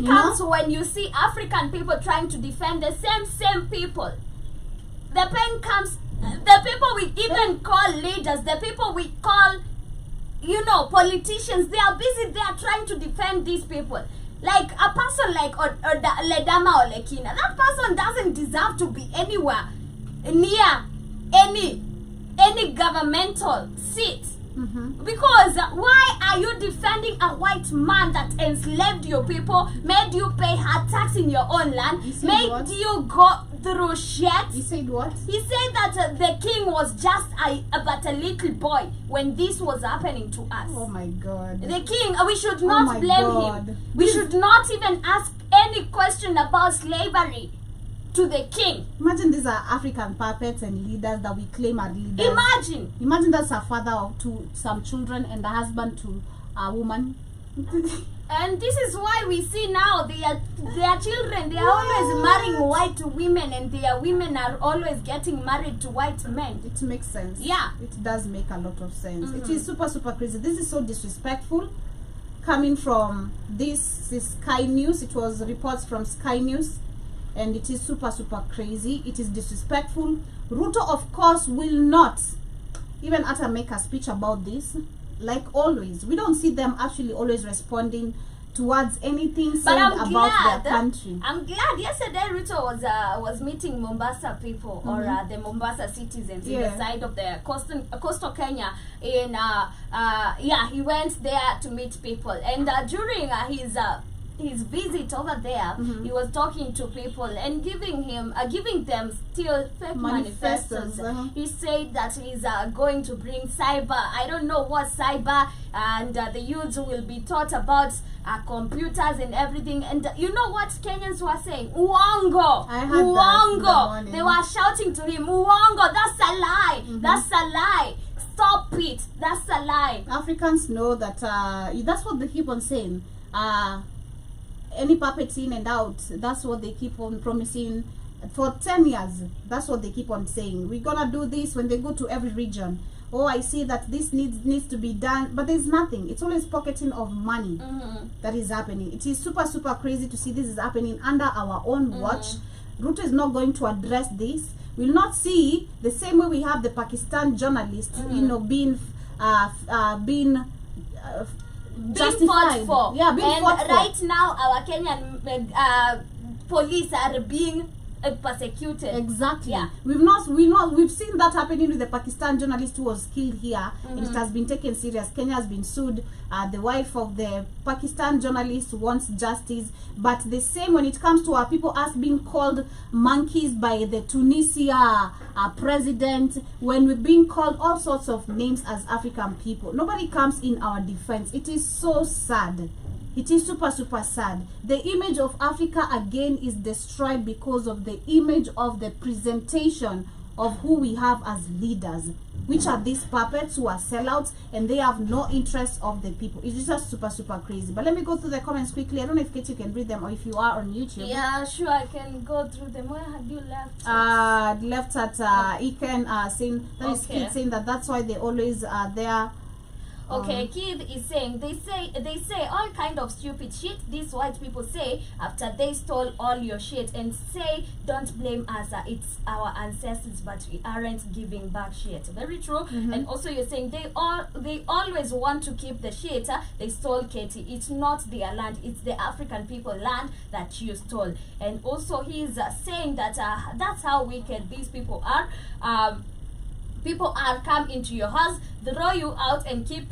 pain comes when you see African people trying to defend the same people. The pain comes, the people we even call leaders, the people we call, you know, politicians, they are busy, they are trying to defend these people. Like a person like Ledama or Lekina, that person doesn't deserve to be anywhere near any governmental seat. Because why are you defending a white man that enslaved your people, made you pay hard tax in your own land, made you go through shit? He said what? He said that the king was just but a little boy when this was happening to us. Oh my God. The king, we should not blame him. We should not even ask any question about slavery to the king. Imagine these are African puppets and leaders that we claim are leaders. Imagine that's a father to some children and a husband to a woman. And this is why we see now their children, they are always marrying white women, and their women are always getting married to white men. It makes sense. Yeah. It does make a lot of sense. It is super crazy. This is so disrespectful. Coming from this is Sky News. It was reports from Sky News. And it is super crazy. It is disrespectful. Ruto, of course, will not even utter make a speech about this. Like always, we don't see them actually always responding towards anything said about their country. I'm glad yesterday Ruto was meeting Mombasa people, or the Mombasa citizens in the side of the coastal Kenya. In he went there to meet people, and during his visit over there, he was talking to people and giving them still fake manifestos. He said that he's going to bring cyber. I don't know what cyber, and the youths will be taught about computers and everything. And you know what Kenyans were saying? Uongo! I heard Uongo! that They were shouting to him, Uongo! That's a lie! That's a lie! Stop it! That's a lie! Africans know that that's what they keep on saying. Any puppets in and out, that's what they keep on promising for 10 years. That's what they keep on saying. We're gonna do this. When they go to every region, oh, I see that this needs to be done, but there's nothing. It's always pocketing of money that is happening. It is super crazy to see this is happening under our own watch. Ruto is not going to address this. We'll not see the same way we have the Pakistan journalists, you know, being justified. Fought for. Yeah, being and fought for. Right now our Kenyan police are being persecuted. Exactly. Yeah. We've seen that happening with the Pakistan journalist who was killed here, and it has been taken serious. Kenya has been sued. The wife of the Pakistan journalist wants justice, but the same when it comes to our people as being called monkeys by the Tunisia president, when we're being called all sorts of names as African people, nobody comes in our defense. It is so sad. It is super sad. The image of Africa again is destroyed because of the image of the presentation of who we have as leaders, which are these puppets who are sellouts, and they have no interest of the people. It's just super crazy. But let me go through the comments quickly. I don't know if Katie can read them, or if you are on YouTube. Yeah, sure, I can go through them. Where have you left? Left at Iken saying that is Kid saying that that's why they always are there. Okay, Kid is saying they say all kind of stupid shit these white people say after they stole all your shit, and say don't blame us, it's our ancestors, but we aren't giving back shit. Very true. And also you're saying they always want to keep the shit they stole, Katie. It's not their land, it's the African people land that you stole. And also he's saying that that's how wicked these people are. People are come into your house, throw you out, and keep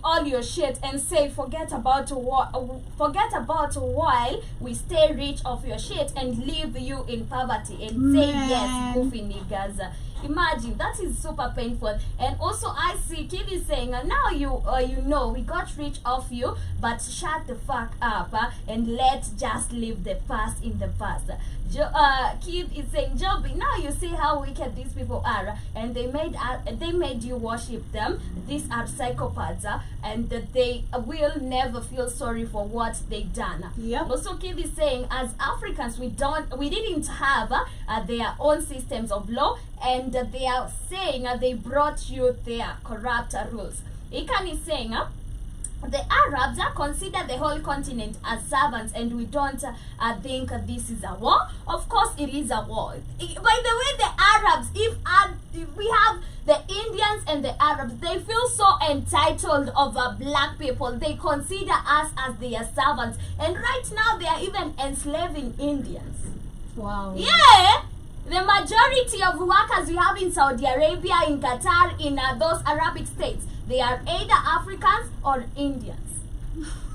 all your shit, and say forget about while we stay rich of your shit and leave you in poverty, and say yes, goofy niggas. Imagine, that is super painful. And also I see Kid is saying now you know we got rich off you, but shut the fuck up and let's just leave the past in the past. Kid is saying, Joby, now you see how wicked these people are, and they made you worship them. These are psychopaths, and they will never feel sorry for what they done. Also Kid is saying, as Africans we didn't have their own systems of law, and they are saying they brought you their corrupt rules. Ikan is saying the Arabs consider the whole continent as servants, and we don't think this is a war. Of course, it is a war. By the way, the Arabs, if we have the Indians and the Arabs, they feel so entitled over black people. They consider us as their servants, and right now they are even enslaving Indians. Wow. Yeah. The majority of workers we have in Saudi Arabia, in Qatar, in those Arabic states, they are either Africans or Indians.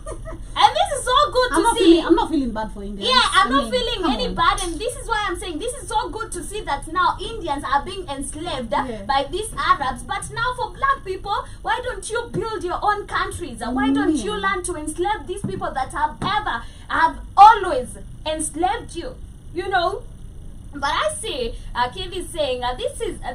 And this is so good to see. I'm not feeling bad for Indians. Yeah, I'm not feeling any bad, and this is why I'm saying this is so good to see that now Indians are being enslaved by these Arabs. But now for black people, why don't you build your own countries? Why don't you learn to enslave these people that have always enslaved you? You know? But I see Kid is saying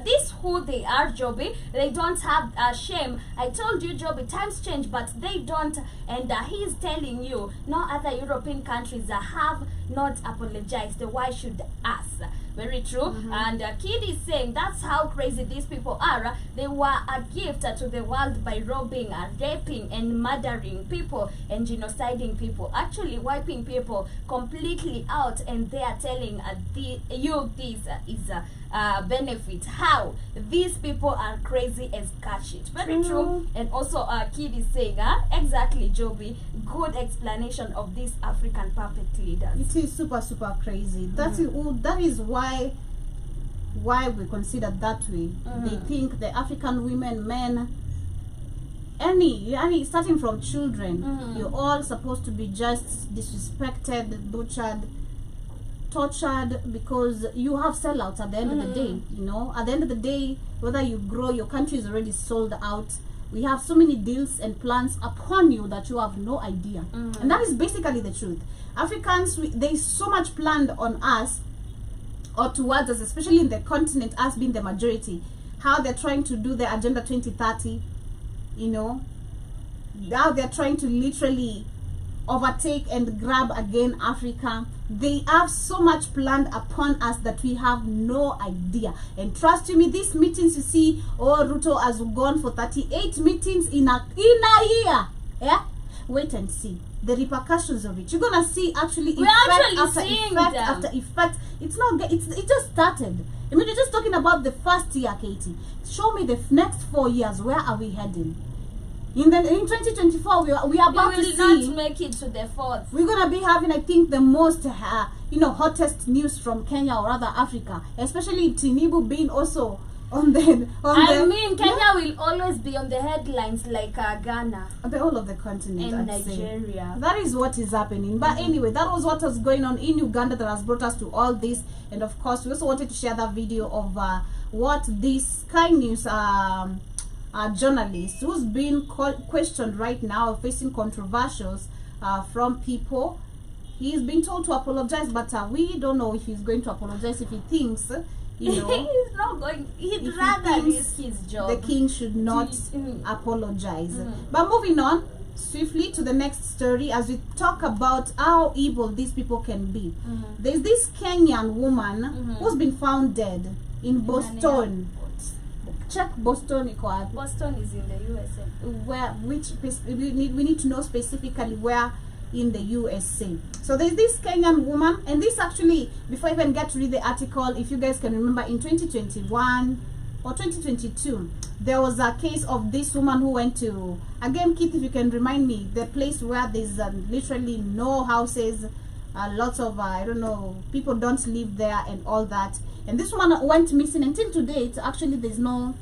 this who they are, Joby. They don't have shame. I told you, Joby, times change, but they don't. And he is telling you, no other European countries have not apologized. Why should us? Very true. And Kid is saying that's how crazy these people are. They were a gift to the world by robbing, raping, and murdering people and genociding people. Actually wiping people completely out, and they are telling this is a benefit. How these people are crazy as cat shit. Very true. And also Kid is saying exactly, Joby, good explanation of these African puppet leaders. It is super crazy. That is why we consider that way. They think the African women, men, any starting from children, you're all supposed to be just disrespected, butchered, tortured, because you have sellouts at the end of the day. You know, at the end of the day, whether you grow, your country is already sold out. We have so many deals and plans upon you that you have no idea. And that is basically the truth. Africans, there's so much planned on us or towards us, especially in the continent, us being the majority. How they're trying to do the Agenda 2030, you know, how they're trying to literally overtake and grab again Africa. They have so much planned upon us that we have no idea. And trust me, these meetings you see, Ruto has gone for 38 meetings in a year. Yeah, wait and see the repercussions of it. You're gonna see actually effect after effect. It's not. It just started. I mean, you're just talking about the first year, Katie. Show me the next 4 years. Where are we heading? In 2024, we are about to see. We will not make it to the fourth. We're gonna be having, I think, the most hottest news from Kenya or rather Africa, especially Tinubu being also on the. Kenya will always be on the headlines like Ghana, the whole of the continent, and Nigeria. That is what is happening. But anyway, that was what was going on in Uganda that has brought us to all this. And of course, we also wanted to share that video of what this Sky News journalist who's been questioned right now, facing controversials from people. He's been told to apologize, but we don't know if he's going to apologize. If he thinks, he's not going, he'd rather risk his job. The king should not apologize. But moving on swiftly to the next story, as we talk about how evil these people can be. There's this Kenyan woman who's been found dead in Boston. Check Boston. Boston is in the USA. Where? We need to know specifically where in the USA. So there's this Kenyan woman, and this actually, before I even get to read the article, if you guys can remember, in 2021 or 2022, there was a case of this woman who went to, again, Keith, if you can remind me, the place where there's literally no houses, lots of I don't know, people don't live there and all that. And this woman went missing. Until today, actually there's no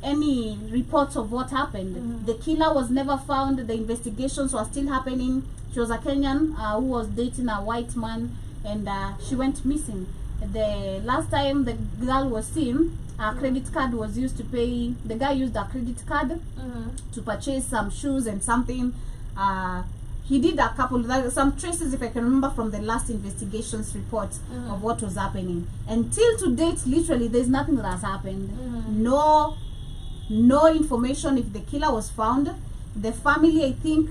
any reports of what happened. The killer was never found. The investigations were still happening. She was a Kenyan who was dating a white man, and she went missing. The last time the girl was seen, her credit card was used to pay. The guy used a credit card to purchase some shoes and something. He did a couple, some traces, if I can remember, from the last investigations report of what was happening. Until to date, literally, there's nothing that has happened. No information if the killer was found. The family, I think,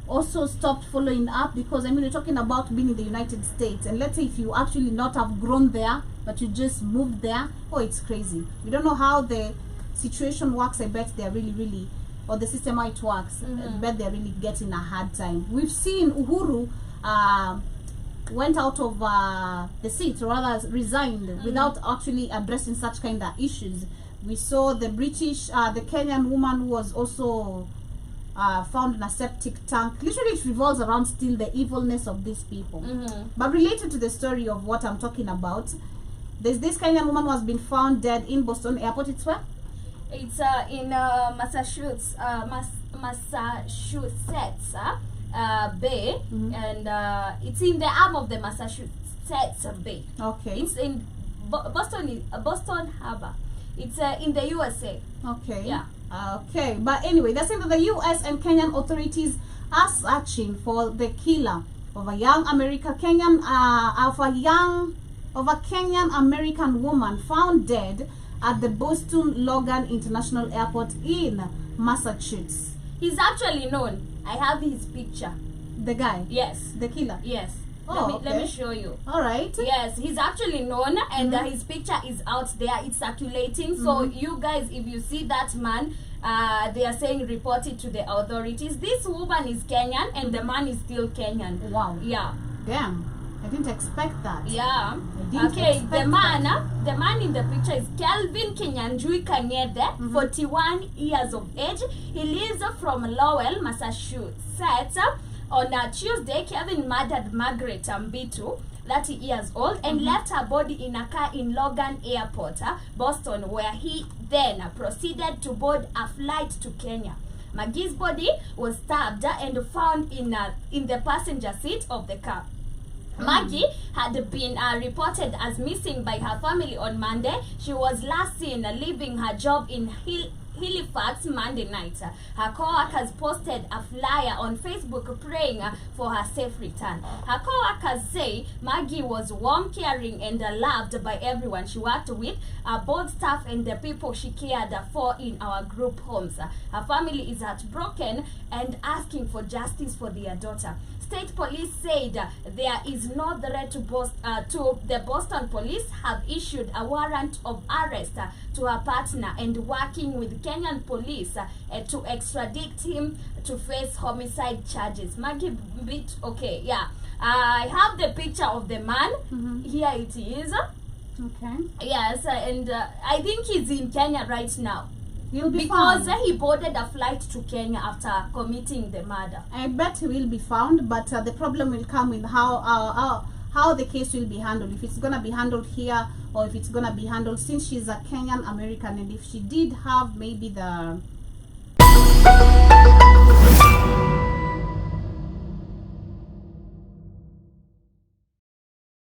also stopped following up, because, I mean, we're talking about being in the United States. And let's say if you actually not have grown there, but you just moved there, oh, it's crazy. We don't know how the situation works. I bet they're really or the system how it works, I bet they're really getting a hard time. We've seen Uhuru went out of the seat, or rather resigned, without actually addressing such kind of issues. We saw the the Kenyan woman who was also found in a septic tank. Literally, it revolves around still the evilness of these people. But related to the story of what I'm talking about, there's this Kenyan woman who has been found dead in Boston Airport. It's where? It's in Massachusetts, Massachusetts Bay, and it's in the arm of the Massachusetts Bay. Okay. It's in Boston Harbor. It's in the USA. Okay. Yeah. Okay, but anyway, they're saying that the U.S. and Kenyan authorities are searching for the killer of a young Kenyan American woman found dead at the Boston Logan International Airport in Massachusetts. He's actually known. I have his picture. The guy? Yes. The killer? Yes. Oh, let me show you. All right. Yes, he's actually known, and his picture is out there. It's circulating. So you guys, if you see that man, they are saying report it to the authorities. This woman is Kenyan, and the man is still Kenyan. Wow. Yeah. Damn. I didn't expect that. Yeah. Okay, the man in the picture is Kelvin Kenyanjui Kangede, 41 years of age. He lives from Lowell, Massachusetts. On a Tuesday, Kevin murdered Margaret Ambitu, 30 years old, and left her body in a car in Logan Airport, Boston, where he then proceeded to board a flight to Kenya. Maggie's body was stabbed and found in the passenger seat of the car. Maggie had been reported as missing by her family on Monday. She was last seen leaving her job in Halifax Monday night. Her co-workers posted a flyer on Facebook praying for her safe return. Her co-workers say Maggie was warm, caring, and loved by everyone she worked with, both staff and the people she cared for in our group homes. Her family is heartbroken and asking for justice for their daughter. State police said there is no threat to the Boston police have issued a warrant of arrest to her partner and working with Kenyan police to extradite him to face homicide charges. Maggie bit okay, yeah. I have the picture of the man. Here it is. Okay. Yes, and I think he's in Kenya right now. He'll be because found. He boarded a flight to Kenya after committing the murder. I bet he will be found, but the problem will come with how the case will be handled. If it's gonna be handled here, or if it's gonna be handled, since she's a Kenyan American, and if she did have maybe the